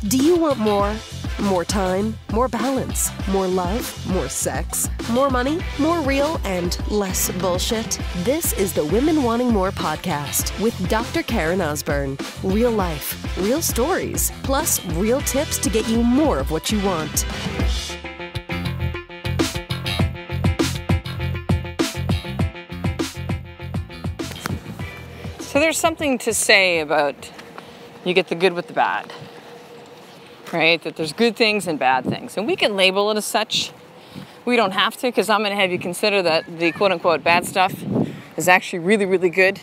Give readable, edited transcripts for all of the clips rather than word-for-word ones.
Do you want more? More time, more balance, more love, more sex, more money, more real, and less bullshit? This is the Women Wanting More podcast with Dr. Karen Osborne. Real life, real stories, plus real tips to get you more of what you want. So there's something to say about you get the good with the bad, right? That there's good things and bad things. And we can label it as such. We don't have to, because I'm going to have you consider that the quote-unquote bad stuff is actually really, really good,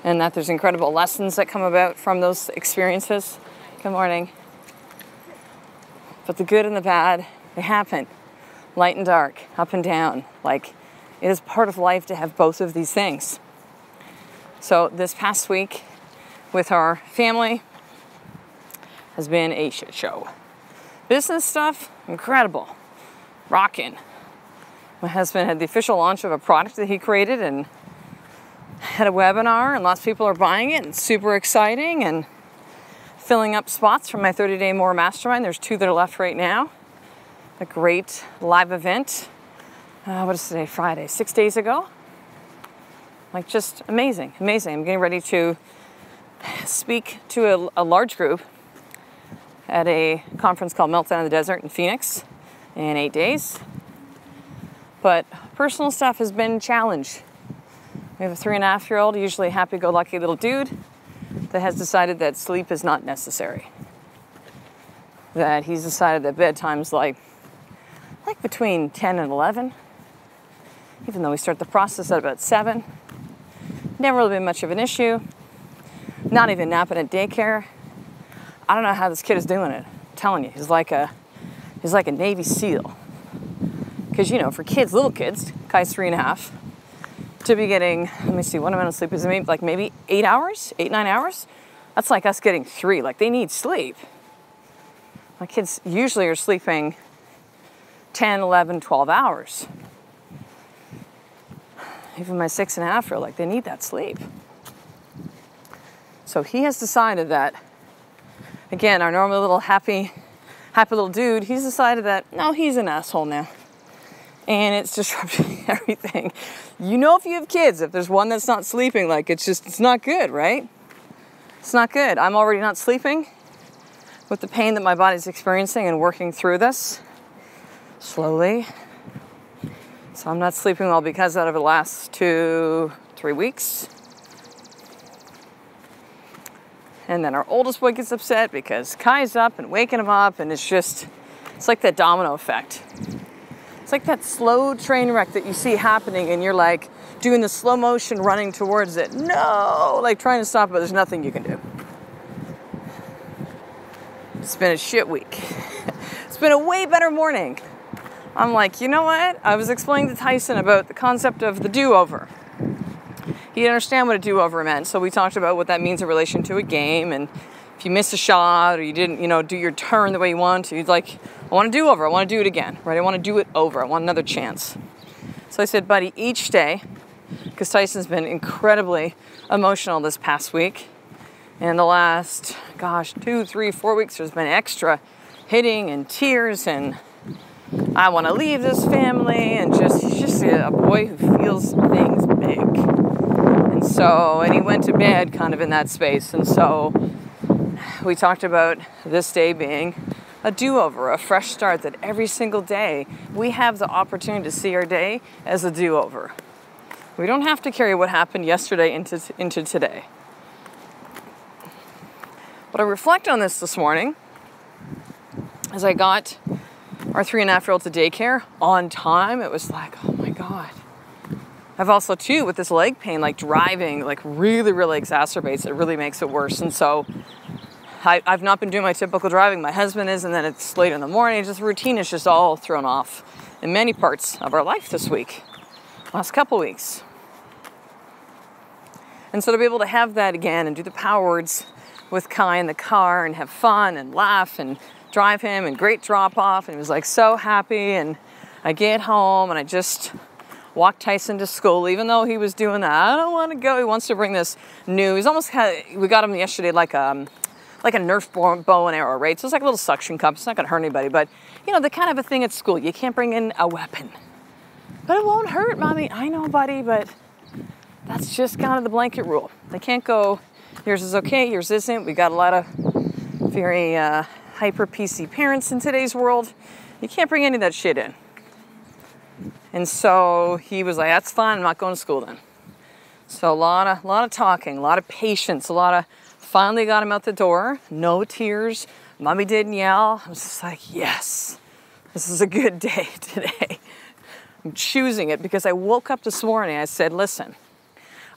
and that there's incredible lessons that come about from those experiences. Good morning. But the good and the bad, they happen. Light and dark, up and down. Like, it is part of life to have both of these things. So this past week with our family has been a shit show. Business stuff, incredible. Rockin'. My husband had the official launch of a product that he created and had a webinar, and lots of people are buying it, and super exciting, and filling up spots for my 30-day more mastermind. There's 2 that are left right now. A great live event. What is today? Friday, 6 days ago. Like, just amazing, amazing. I'm getting ready to speak to a large group at a conference called Meltdown in the Desert in Phoenix in 8 days. But personal stuff has been a challenge. We have a 3.5-year-old, usually happy-go-lucky little dude, that has decided that sleep is not necessary. That he's decided that bedtime's like between 10 and 11, even though we start the process at about 7. Never really been much of an issue. Not even napping at daycare. I don't know how this kid is doing it. I'm telling you, he's like a Navy SEAL. Because, you know, for kids, little kids, Kai's 3.5, to be getting, let me see, what amount of sleep is it? Like maybe 8 hours, 8, 9 hours? That's like us getting 3. Like, they need sleep. My kids usually are sleeping 10, 11, 12 hours. Even my 6.5-year-old, like, they need that sleep. So he has decided that, again, our normal little happy little dude, he's decided that, no, he's an asshole now. And it's disrupting everything. You know, if you have kids, if there's one that's not sleeping, like, it's not good, right? It's not good. I'm already not sleeping with the pain that my body's experiencing and working through this slowly. So I'm not sleeping well because out of the last 2-3 weeks. And then our oldest boy gets upset because Kai's up and waking him up, and it's like that domino effect. It's like that slow train wreck that you see happening, and you're like doing the slow motion running towards it. No, like trying to stop it, but there's nothing you can do. It's been a shit week. It's been a way better morning. I'm like, you know what? I was explaining to Tyson about the concept of the do-over. He didn't understand what a do-over meant, so we talked about what that means in relation to a game, and if you missed a shot or you didn't, do your turn the way you want to, you'd like, I want to do over, I want to do it again, right? I want to do it over, I want another chance. So I said, buddy, each day, because Tyson's been incredibly emotional this past week, and the last, 2, 3, 4 weeks, there's been extra hitting and tears, and I want to leave this family, and he's just a boy who feels things big. And he went to bed kind of in that space. And so we talked about this day being a do-over, a fresh start, that every single day we have the opportunity to see our day as a do-over. We don't have to carry what happened yesterday into today. But I reflect on this morning as I got our 3.5-year-old to daycare on time. It was like, oh my God. I've also, too, with this leg pain, like driving, like really, really exacerbates it, really makes it worse. And so I've not been doing my typical driving. My husband is, and then it's late in the morning. Just routine is just all thrown off in many parts of our life this week, last couple weeks. And so to be able to have that again and do the power words with Kai in the car and have fun and laugh and drive him and great drop off, and he was like so happy, and I get home and I just walked Tyson to school, even though he was doing that. I don't want to go. He wants to bring this new, we got him yesterday like like a Nerf bow and arrow, right? So it's like a little suction cup. It's not gonna hurt anybody, but you know, the kind of a thing at school. You can't bring in a weapon. But it won't hurt, Mommy. I know, buddy, but that's just kind of the blanket rule. They can't go, yours is okay, yours isn't. We got a lot of very hyper PC parents in today's world. You can't bring any of that shit in. And so he was like, that's fine, I'm not going to school then. So a lot of talking, a lot of patience, finally got him out the door. No tears. Mommy didn't yell. I was just like, yes, this is a good day today. I'm choosing it because I woke up this morning. I said, listen,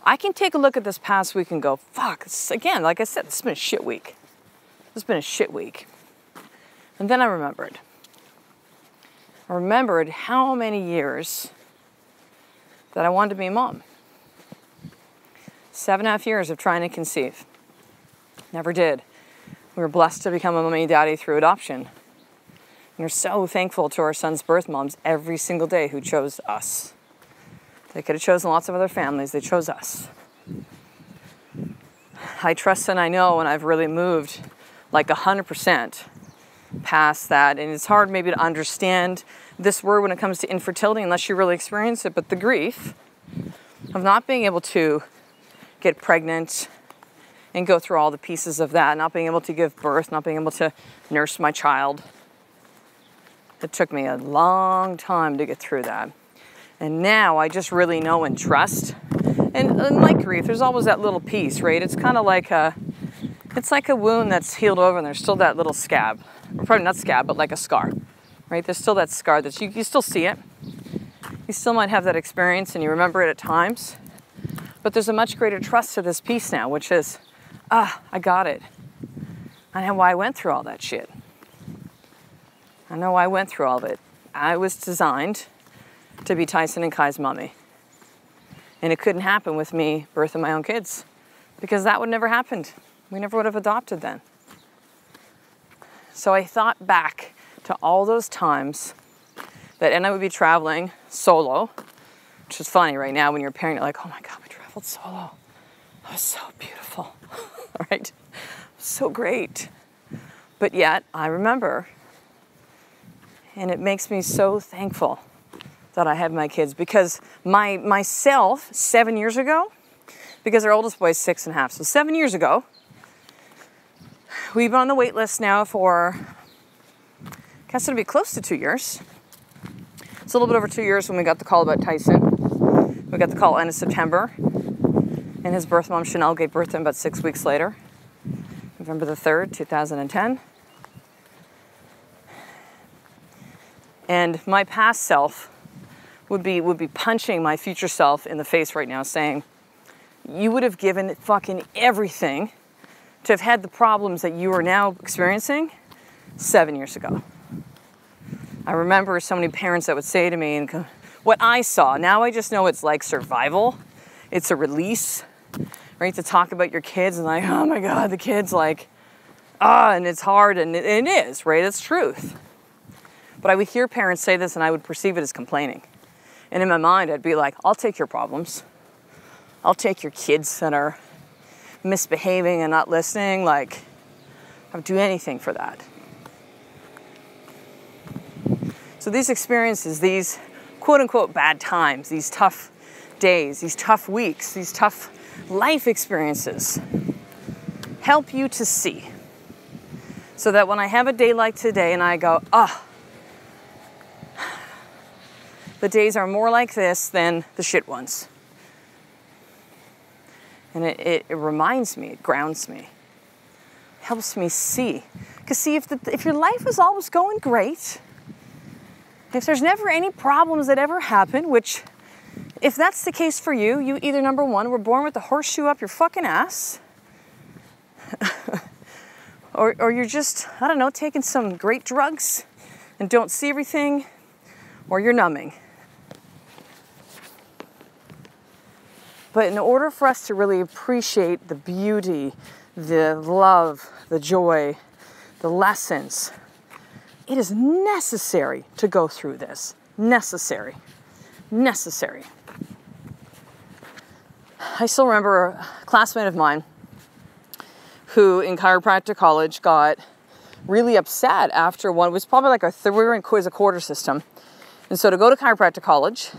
I can take a look at this past week and go, fuck, again, like I said, this has been a shit week. This has been a shit week. And then I remembered how many years that I wanted to be a mom. 7.5 years of trying to conceive. Never did. We were blessed to become a mommy and daddy through adoption. And we're so thankful to our son's birth moms every single day who chose us. They could have chosen lots of other families. They chose us. I trust and I know, and I've really moved like 100% past that. And it's hard maybe to understand this word when it comes to infertility unless you really experience it. But the grief of not being able to get pregnant and go through all the pieces of that, not being able to give birth, not being able to nurse my child. It took me a long time to get through that. And now I just really know and trust. And like grief, there's always that little piece, right? It's kind of like it's like a wound that's healed over and there's still that little scab. Or probably not scab, but like a scar, right? There's still that scar that you still see it. You still might have that experience and you remember it at times. But there's a much greater trust to this piece now, which is, I got it. I know why I went through all that shit. I know why I went through all of it. I was designed to be Tyson and Kai's mommy. And it couldn't happen with me birthing my own kids because that would never happened. We never would have adopted then. So I thought back to all those times that Anna would be traveling solo, which is funny right now when you're a parent, you're like, oh my God, we traveled solo. That was so beautiful, right? So great. But yet I remember, and it makes me so thankful that I had my kids because myself 7 years ago, because our oldest boy is 6.5, so 7 years ago, we've been on the wait list now for, I guess it'll be close to 2 years. It's a little bit over 2 years when we got the call about Tyson. We got the call end of September, and his birth mom, Chanel, gave birth to him about 6 weeks later, November the 3rd, 2010. And my past self would be punching my future self in the face right now saying, you would have given fucking everything to have had the problems that you are now experiencing 7 years ago. I remember so many parents that would say to me, and what I saw, now I just know it's like survival. It's a release, right? To talk about your kids and like, oh my God, the kids like, and it's hard, and it is, right? It's truth. But I would hear parents say this and I would perceive it as complaining. And in my mind, I'd be like, I'll take your problems. I'll take your kids that are misbehaving and not listening. Like, I would do anything for that. So these experiences, these quote unquote bad times, these tough days, these tough weeks, these tough life experiences help you to see. So that when I have a day like today and I go, the days are more like this than the shit ones. And it reminds me, it grounds me, helps me see. Because see, if your life is always going great, if there's never any problems that ever happen, which if that's the case for you, you either number one, were born with the horseshoe up your fucking ass, or you're just, I don't know, taking some great drugs and don't see everything, or you're numbing. But in order for us to really appreciate the beauty, the love, the joy, the lessons, it is necessary to go through this. Necessary. I still remember a classmate of mine who in chiropractic college got really upset after one. It was probably like we were in quiz a quarter system. And so to go to chiropractic college,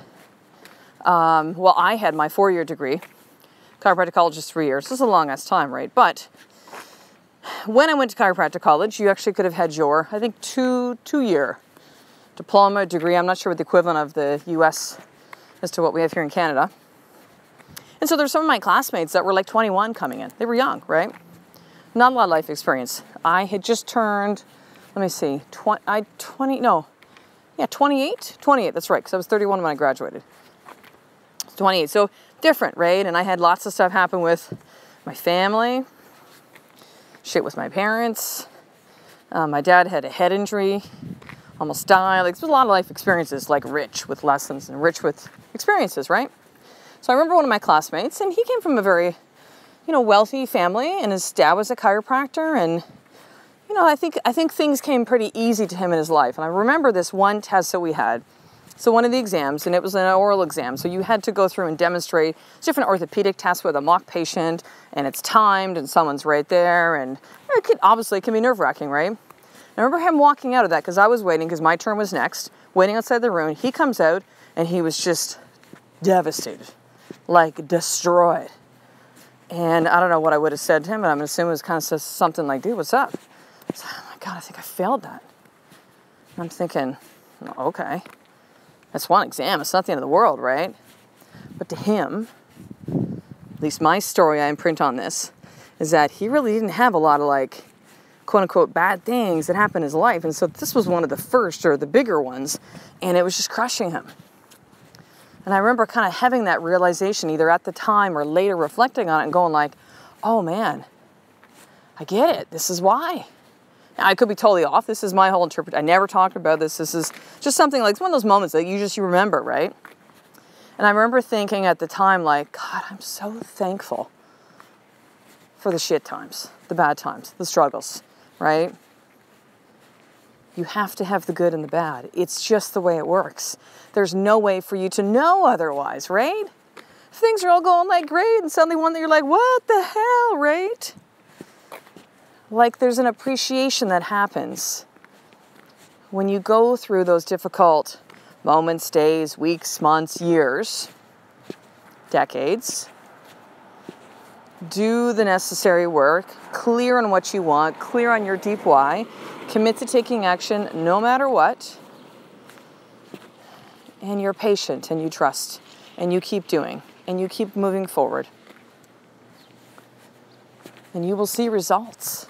well, I had my 4-year degree. Chiropractic college is 3 years. This is a long ass time, right? But when I went to chiropractic college, you actually could have had your, I think, two-year diploma degree. I'm not sure what the equivalent of the US as to what we have here in Canada. And so there's some of my classmates that were like 21 coming in. They were young, right? Not a lot of life experience. I had just turned, let me see, 28, that's right, because I was 31 when I graduated. 28, so different, right? And I had lots of stuff happen with my family, shit with my parents. My dad had a head injury, almost died. Like, there's a lot of life experiences, like rich with lessons and rich with experiences, right? So I remember one of my classmates, and he came from a very, wealthy family, and his dad was a chiropractor, and I think things came pretty easy to him in his life. And I remember this one test that we had. So one of the exams, and it was an oral exam, so you had to go through and demonstrate different orthopedic tests with a mock patient, and it's timed, and someone's right there, and it can be nerve-wracking, right? And I remember him walking out of that, because I was waiting, because my turn was next, waiting outside the room. He comes out, and he was just devastated, like destroyed. And I don't know what I would have said to him, but I'm assuming it was kind of something like, dude, what's up? I said, oh my God, I think I failed that. And I'm thinking, okay. That's one exam. It's not the end of the world, right? But to him, at least my story I imprint on this, is that he really didn't have a lot of like, quote unquote, bad things that happened in his life. And so this was one of the first or the bigger ones, and it was just crushing him. And I remember kind of having that realization either at the time or later reflecting on it and going like, oh man, I get it. This is why. I could be totally off. This is my whole interpretation. I never talked about this. This is just something like, it's one of those moments that you remember, right? And I remember thinking at the time, like, God, I'm so thankful for the shit times, the bad times, the struggles, right? You have to have the good and the bad. It's just the way it works. There's no way for you to know otherwise, right? If things are all going like great and suddenly one that you're like, what the hell, right? Like there's an appreciation that happens when you go through those difficult moments, days, weeks, months, years, decades. Do the necessary work, clear on what you want, clear on your deep why, commit to taking action no matter what, and you're patient and you trust and you keep doing and you keep moving forward. And you will see results.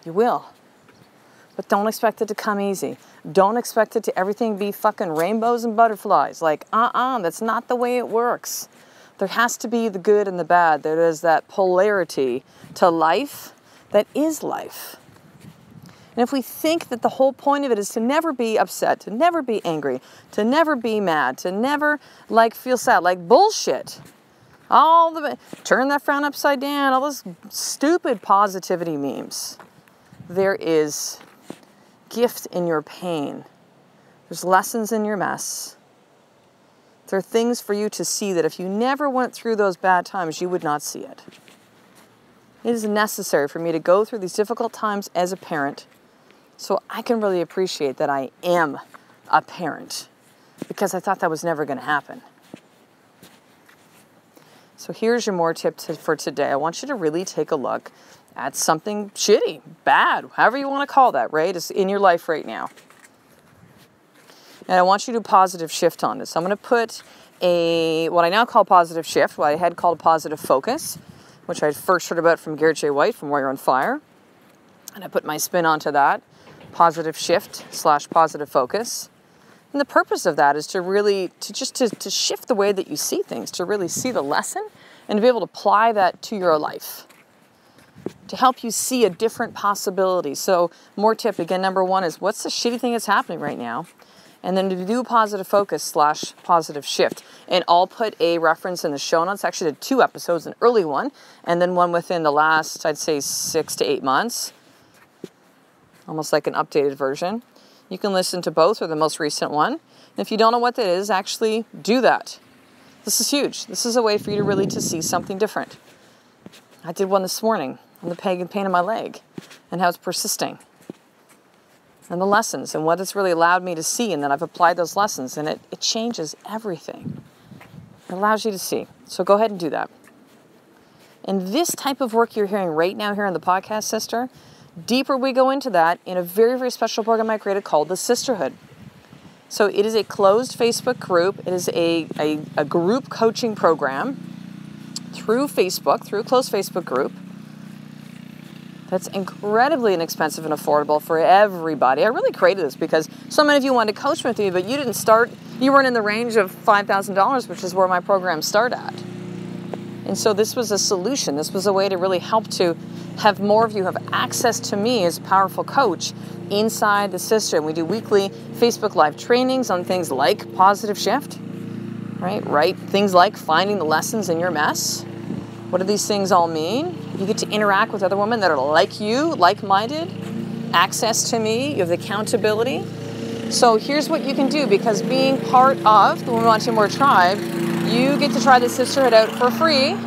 You will. But don't expect it to come easy. Don't expect it to everything be fucking rainbows and butterflies. Like, that's not the way it works. There has to be the good and the bad. There is that polarity to life that is life. And if we think that the whole point of it is to never be upset, to never be angry, to never be mad, to never feel sad, like bullshit. Turn that frown upside down, all those stupid positivity memes. There is gift in your pain. There's lessons in your mess. There are things for you to see that if you never went through those bad times, you would not see it. It is necessary for me to go through these difficult times as a parent so I can really appreciate that I am a parent, because I thought that was never going to happen. So here's your more tip for today. I want you to really take a look at something shitty, bad, however you want to call that, right? It's in your life right now. And I want you to positive shift on this. I'm going to put what I now call positive shift, what I had called a positive focus, which I first heard about from Garrett J. White from Warrior on Fire. And I put my spin onto that, positive shift / positive focus. And the purpose of that is to really, to shift the way that you see things, to really see the lesson and to be able to apply that to your life, to help you see a different possibility. So more tip, again, number one is what's the shitty thing that's happening right now? And then to do positive focus / positive shift. And I'll put a reference in the show notes. Actually did 2 episodes, an early one, and then one within the last, I'd say 6 to 8 months. Almost like an updated version. You can listen to both or the most recent one. And if you don't know what that is, actually do that. This is huge. This is a way for you to really to see something different. I did one this morning. on the pain in my leg and how it's persisting. And the lessons and what it's really allowed me to see, and then I've applied those lessons, and it changes everything. It allows you to see. So go ahead and do that. And this type of work you're hearing right now here on the podcast, sister, deeper we go into that in a very, very special program I created called the Sisterhood. So it is a closed Facebook group. It is a group coaching program through Facebook, through a closed Facebook group. That's incredibly inexpensive and affordable for everybody. I really created this because so many of you wanted to coach with me, but you weren't in the range of $5,000, which is where my programs start at. And so this was a solution. This was a way to really help to have more of you have access to me as a powerful coach inside the Sisterhood. We do weekly Facebook Live trainings on things like positive shift, right? Things like finding the lessons in your mess. What do these things all mean? You get to interact with other women that are like you, like-minded, access to me, you have the accountability. So here's what you can do, because being part of the Women Wanting More tribe, you get to try the Sisterhood out for free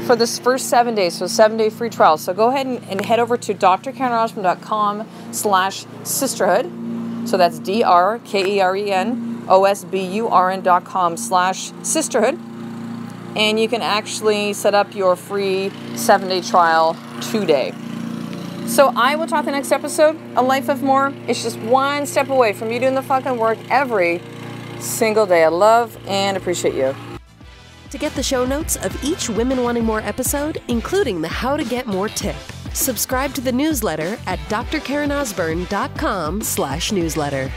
for this first 7 days, so 7-day free trial. So go ahead and head over to drkarenosburn.com/sisterhood. So that's drkarenosburn.com/sisterhood. And you can actually set up your free 7-day trial today. So I will talk the next episode. A life of more. It's just one step away from you doing the fucking work every single day. I love and appreciate you. To get the show notes of each Women Wanting More episode, including the How to Get More tip, subscribe to the newsletter at drkarenosburn.com/newsletter.